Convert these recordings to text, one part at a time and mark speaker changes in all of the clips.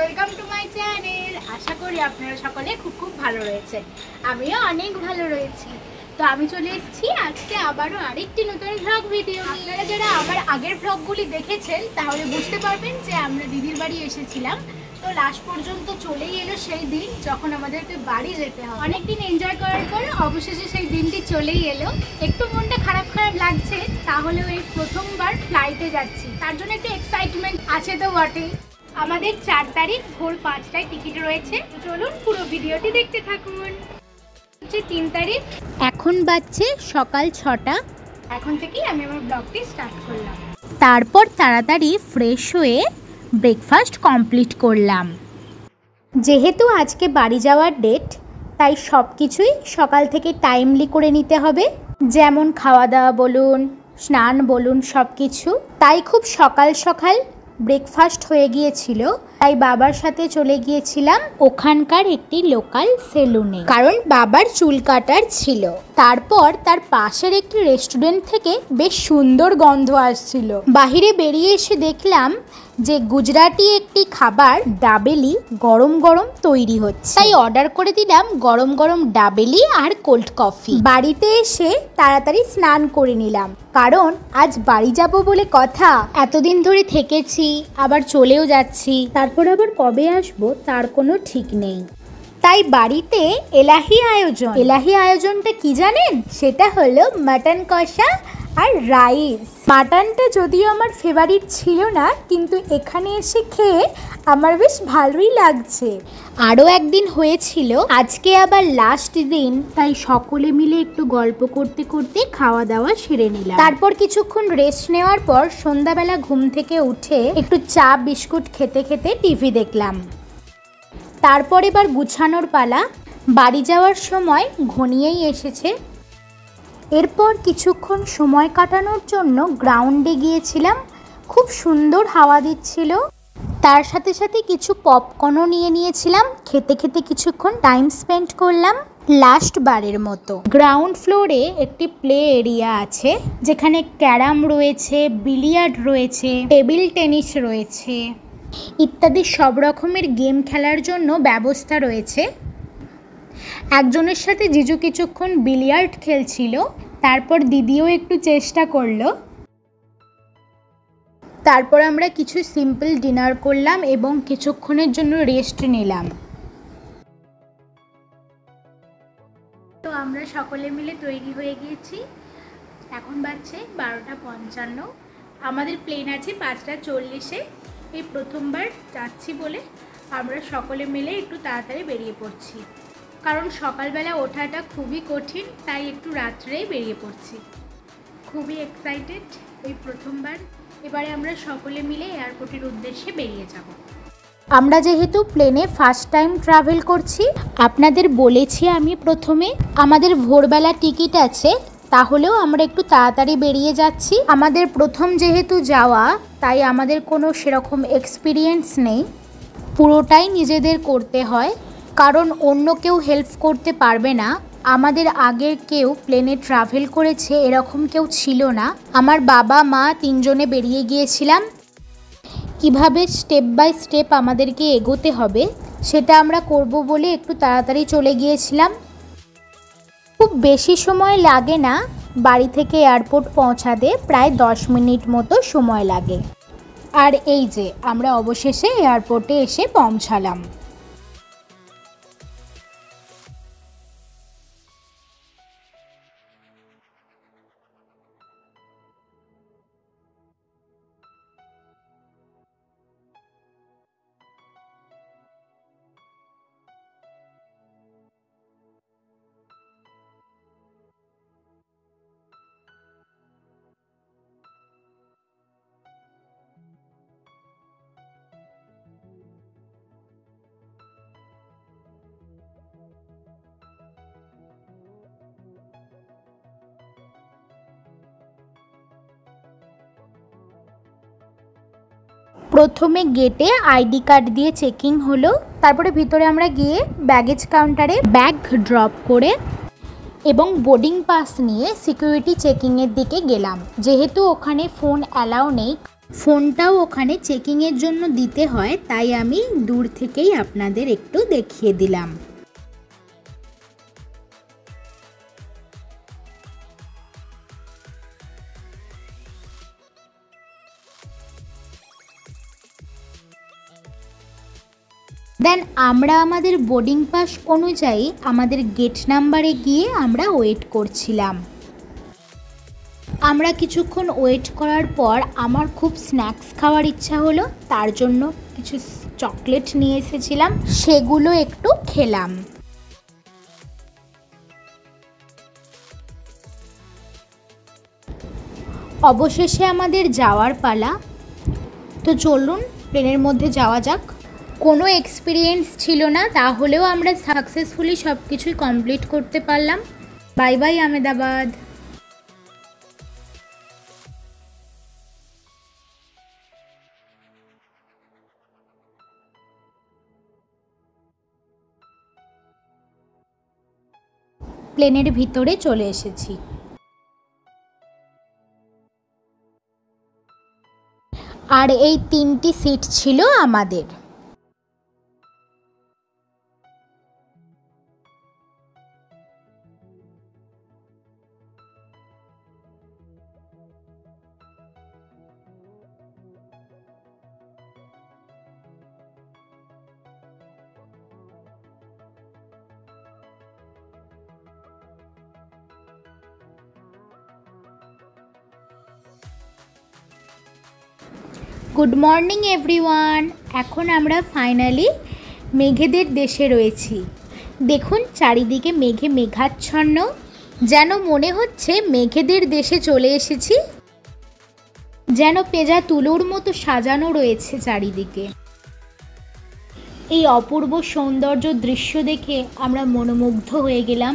Speaker 1: Welcome to my channel. আশা করি আপনারা সকলে খুব ভালো রয়েছেন। আমিও অনেক ভালো রয়েছি। তো আমি চলে এসেছি আজকে আবারও আরেকটি নতুন ভ্লগ ভিডিও। আপনারা যারা আমার আগের ভ্লগগুলি দেখেছেন তাহলে বুঝতে পারবেন যে আমরা দিদির বাড়ি এসেছিলাম। তো লাস্ট পর্যন্ত চলেই এলো সেই দিন যখন আমাদেরকে বাড়ি যেতে হবে। অনেকদিন এনজয় করার পর অবশেষে সেই দিনটি চলেই এলো। একটু মনটা খারাপ লাগছে, তাহলেও এই প্রথমবার ফ্লাইটে যাচ্ছি, তার জন্য একটু এক্সাইটমেন্ট আছে তো বটেই। আমাদের 4 তারিখ ভোর 5টায় টিকিট রয়েছে। চলুন পুরো ভিডিওটি দেখতে থাকুন। 3 তারিখ, এখন বাজছে সকাল 6টা। এখন থেকেই আমি আমার ব্লগটি স্টার্ট করলাম। তারপর তাড়াতাড়ি ফ্রেশ হয়ে ব্রেকফাস্ট কমপ্লিট করলাম। যেহেতু আজকে বাড়ি যাওয়ার ডেট, তাই সব কিছুই সকাল থেকে টাইমলি করে নিতে হবে, যেমন খাওয়া দাওয়া বলুন, স্নান বলুন, সব কিছু। তাই খুব সকাল সকাল ব্রেকফাস্ট হয়ে গিয়েছিল, তাই বাবার সাথে চলে গিয়েছিলাম ওখানকার একটি লোকাল সেলুনে, কারণ বাবার চুল কাটার ছিল। তারপর তার পাশের একটি রেস্টুরেন্ট থেকে বেশ সুন্দর গন্ধ আসছিল। বাহিরে বেরিয়ে এসে দেখলাম যে গুজরাটি একটি খাবার ডাবেলি গরম গরম তৈরি হচ্ছে, তাই অর্ডার করে দিলাম গরম গরম ডাবেলি আর কোল্ড কফি। বাড়িতে এসে তাড়াতাড়ি স্নান করে নিলাম, কারণ আজ বাড়ি যাব বলে কথা। এতদিন ধরে থেকেছি, আবার চলেও যাচ্ছি, তারপর আবার কবে আসবো তার কোনো ঠিক নেই। তাই বাড়িতে এলাহি আয়োজন। এলাহি আয়োজনটা কি জানেন? সেটা হলো মাটন কষা আর রাইস। মাটনটা যদিও আমার ফেভারিট ছিল না, কিন্তু এখানে এসে খেয়ে আমার বেশ ভালোই লাগছে। আরও একদিন হয়েছিল, আজকে আবার লাস্ট দিন, তাই সকলে মিলে একটু গল্প করতে করতে খাওয়া দাওয়া সেরে নিলাম। তারপর কিছুক্ষণ রেস্ট নেওয়ার পর সন্ধ্যাবেলা ঘুম থেকে উঠে একটু চা বিস্কুট খেতে খেতে টিভি দেখলাম। তারপর এবার গুছানোর পালা। বাড়ি যাওয়ার সময় ঘনিয়েই এসেছে। এরপর কিছুক্ষণ সময় কাটানোর জন্য গ্রাউন্ডে গিয়েছিলাম। খুব সুন্দর হাওয়া দিচ্ছিল, তার সাথে সাথে কিছু পপকর্নও নিয়ে নিয়েছিলাম। খেতে খেতে কিছুক্ষণ টাইম স্পেন্ড করলাম। লাস্ট বারের মতো গ্রাউন্ড ফ্লোরে একটি প্লে এরিয়া আছে, যেখানে ক্যারাম রয়েছে, বিলিয়ার্ড রয়েছে, টেবিল টেনিস রয়েছে ইত্যাদি সব রকমের গেম খেলার জন্য ব্যবস্থা রয়েছে। একজনের সাথে জিজু কিছুক্ষণ বিলিয়ার্ড খেলছিল, তারপর দিদিও একটু চেষ্টা করলো। তারপর আমরা কিছু সিম্পল ডিনার করলাম এবং কিছুক্ষণের জন্য রেস্ট নিলাম। তো আমরা সকলে মিলে তৈরি হয়ে গিয়েছি। এখন বাজছে 12:55। আমাদের প্লেন আছে 5:40-এ। এই প্রথমবার যাচ্ছি বলে আমরা সকলে মিলে একটু তাড়াতাড়ি বেরিয়ে পড়ছি, কারণ সকালবেলা ওঠাটা খুবই কঠিন, তাই একটু রাত্রেই বেরিয়ে পড়ছি। খুবই এক্সাইটেড এই প্রথমবার। এবারে আমরা সকলে মিলে এয়ারপোর্টের উদ্দেশ্যে বেরিয়ে যাব। আমরা যেহেতু প্লেনে ফার্স্ট টাইম ট্রাভেল করছি, আপনাদের বলেছি আমি প্রথমে, আমাদের ভোরবেলা টিকিট আছে, তাহলেও আমরা একটু তাড়াতাড়ি বেরিয়ে যাচ্ছি। আমাদের প্রথম যেহেতু যাওয়া, তাই আমাদের কোনো সেরকম এক্সপিরিয়েন্স নেই, পুরোটাই নিজেদের করতে হয়, কারণ অন্য কেউ হেল্প করতে পারবে না। আমাদের আগের কেউ প্লেনে ট্রাভেল করেছে এরকম কেউ ছিল না। আমার বাবা মা 3 জনে বেরিয়ে গিয়েছিলাম। কিভাবে স্টেপ বাই স্টেপ আমাদেরকে এগোতে হবে সেটা আমরা করব বলে একটু তাড়াতাড়ি চলে গিয়েছিলাম। খুব বেশি সময় লাগে না, বাড়ি থেকে এয়ারপোর্ট পৌঁছাতে প্রায় 10 মিনিট মতো সময় লাগে। আর এই যে আমরা অবশেষে এয়ারপোর্টে এসে পৌঁছালাম। প্রথমে গেটে আইডি কার্ড দিয়ে চেকিং হলো, তারপরে ভিতরে আমরা গিয়ে ব্যাগেজ কাউন্টারে ব্যাগ ড্রপ করে এবং বোর্ডিং পাস নিয়ে সিকিউরিটি চেকিংয়ের দিকে গেলাম। যেহেতু ওখানে ফোন অ্যালাউ নেই, ফোনটাও ওখানে চেকিংয়ের জন্য দিতে হয়, তাই আমি দূর থেকেই আপনাদের একটু দেখিয়ে দিলাম। দেন আমরা আমাদের বোর্ডিং পাস অনুযায়ী আমাদের গেট নাম্বারে গিয়ে আমরা ওয়েট করছিলাম। আমরা কিছুক্ষণ ওয়েট করার পর আমার খুব স্ন্যাক্স খাওয়ার ইচ্ছা হলো, তার জন্য কিছু চকলেট নিয়ে এসেছিলাম, সেগুলো একটু খেলাম। অবশেষে আমাদের যাওয়ার পালা। তো চলুন প্লেনের মধ্যে যাওয়া যাক। কোনো এক্সপিরিয়েন্স ছিল না, তাহলেও আমরা সাকসেসফুলি সব কিছুই কমপ্লিট করতে পারলাম। Bye bye Ahmedabad. প্লেনের ভিতরে চলে এসেছি। আর এই 3টি সিট ছিল আমাদের। Good morning everyone. এখন আমরা ফাইনালি মেঘেদের দেশে রয়েছি। দেখুন চারিদিকে মেঘে মেঘাচ্ছন্ন, যেন মনে হচ্ছে মেঘেদের দেশে চলে এসেছি। যেন পেঁজা তুলোর মতো সাজানো রয়েছে চারিদিকে। এই অপূর্ব সৌন্দর্য দৃশ্য দেখে আমরা মনোমুগ্ধ হয়ে গেলাম।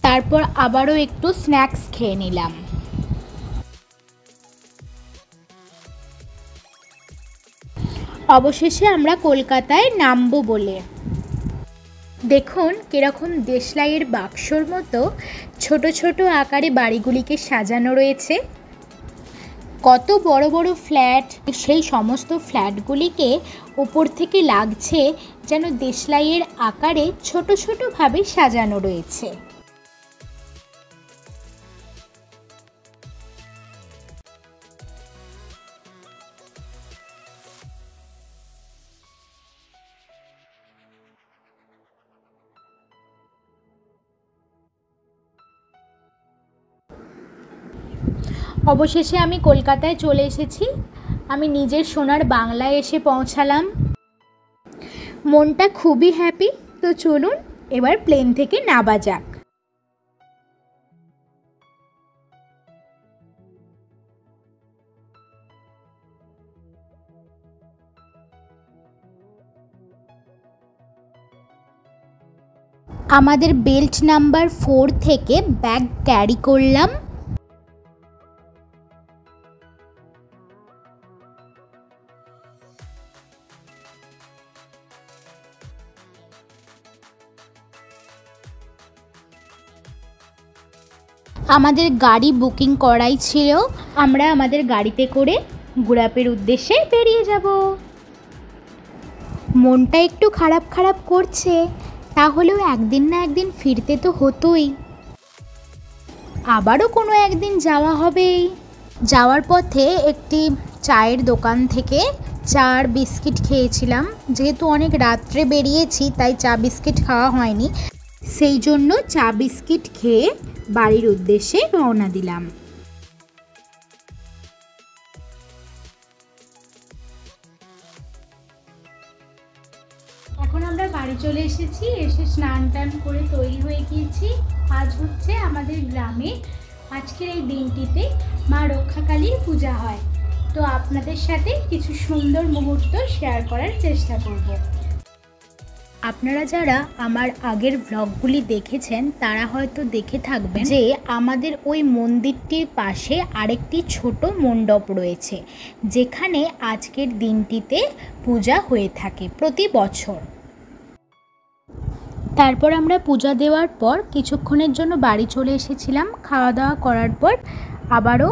Speaker 1: তারপর আবারও একটু স্ন্যাক্স খেয়ে নিলাম। অবশেষে আমরা কলকাতায় নামবো বলে। দেখুন কিরকম দেশলাইয়ের বাক্সর মতো ছোট ছোট আকারে বাড়িগুলিকে সাজানো রয়েছে। কত বড় বড় ফ্ল্যাট, সেই সমস্ত ফ্ল্যাটগুলিকে উপর থেকে লাগছে যেন দেশলাইয়ের আকারে ছোট ছোটভাবে সাজানো রয়েছে। অবশেষে আমি কলকাতায় চলে এসেছি। আমি নিজের সোনার বাংলায় এসে পৌঁছালাম। মনটা খুবই হ্যাপি। তো চলুন এবার প্লেন থেকে নামা যাক। আমাদের বেল্ট নাম্বার 4 থেকে ব্যাগ ক্যারি করলাম। আমাদের গাড়ি বুকিং করাই ছিল। আমরা আমাদের গাড়িতে করে গুড়াপের উদ্দেশ্যে বেরিয়ে যাব। মনটা একটু খারাপ খারাপ করছে, তাহলেও একদিন না একদিন ফিরতে তো হতোই। আবারও কোনো একদিন যাওয়া হবেই। যাওয়ার পথে একটি চায়ের দোকান থেকে চা আর বিস্কিট খেয়েছিলাম। যেহেতু অনেক রাত্রে বেরিয়েছি তাই চা বিস্কিট খাওয়া হয়নি, সেই জন্য চা বিস্কিট খেয়ে বাড়ির উদ্দেশ্যে রওনা দিলাম। এখন আমরা বাড়ি চলে এসেছি। এসে স্নান টান করে তৈরি হয়ে গিয়েছি। আজ হচ্ছে আমাদের গ্রামে আজকের এই দিনটিতে মা রক্ষাকালীর পূজা হয়। তো আপনাদের সাথে কিছু সুন্দর মুহূর্ত শেয়ার করার চেষ্টা করব। আপনারা যারা আমার আগের ব্লগগুলি দেখেছেন তারা হয়তো দেখে থাকবেন যে আমাদের ওই মন্দিরটির পাশে আরেকটি ছোট মণ্ডপ রয়েছে, যেখানে আজকের দিনটিতে পূজা হয়ে থাকে প্রতি বছর। তারপর আমরা পূজা দেওয়ার পর কিছুক্ষণের জন্য বাড়ি চলে এসেছিলাম। খাওয়া দাওয়া করার পর আবারও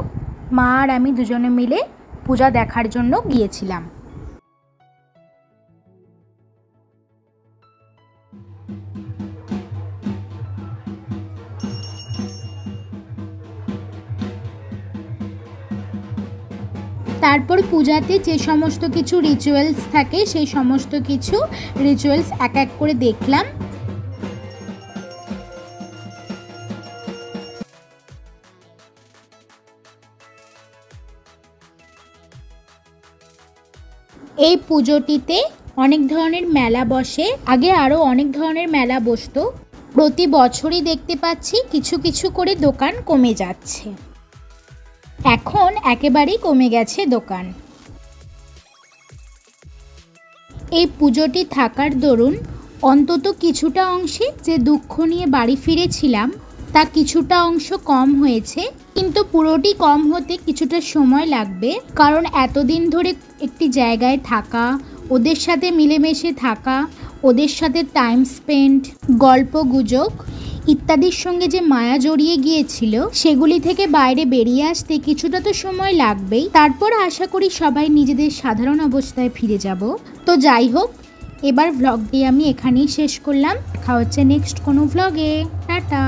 Speaker 1: মা আর আমি দুজনে মিলে পূজা দেখার জন্য গিয়েছিলাম। তারপর পূজাতে যে সমস্ত কিছু রিচুয়ালস থাকে সেই সমস্ত কিছু রিচুয়ালস এক এক করে দেখলাম। এই পুজোটিতে অনেক ধরনের মেলা বসে। আগে আরও অনেক ধরনের মেলা বসতো, প্রতি বছরই দেখতে পাচ্ছি কিছু কিছু করে দোকান কমে যাচ্ছে। এখন একেবারেই কমে গেছে দোকান। এই পুজোটি থাকার দরুন অন্তত কিছুটা অংশে যে দুঃখ নিয়ে বাড়ি ফিরেছিলাম তা কিছুটা অংশ কম হয়েছে, কিন্তু পুরোটি কম হতে কিছুটা সময় লাগবে। কারণ এতদিন ধরে একটি জায়গায় থাকা, ওদের সাথে মিলেমিশে থাকা, ওদের সাথে টাইম স্পেন্ড, গল্প গুজব ইত্যাদির সঙ্গে যে মায়া জড়িয়ে গিয়েছিল সেগুলি থেকে বাইরে বেরিয়ে আসতে কিছুটা তো সময় লাগবেই। তারপর আশা করি সবাই নিজেদের সাধারণ অবস্থায় ফিরে যাব। তো যাই হোক, এবার ভ্লগটি আমি এখানেই শেষ করলাম। দেখা হচ্ছে নেক্সট কোনো ভ্লগে। টাটা।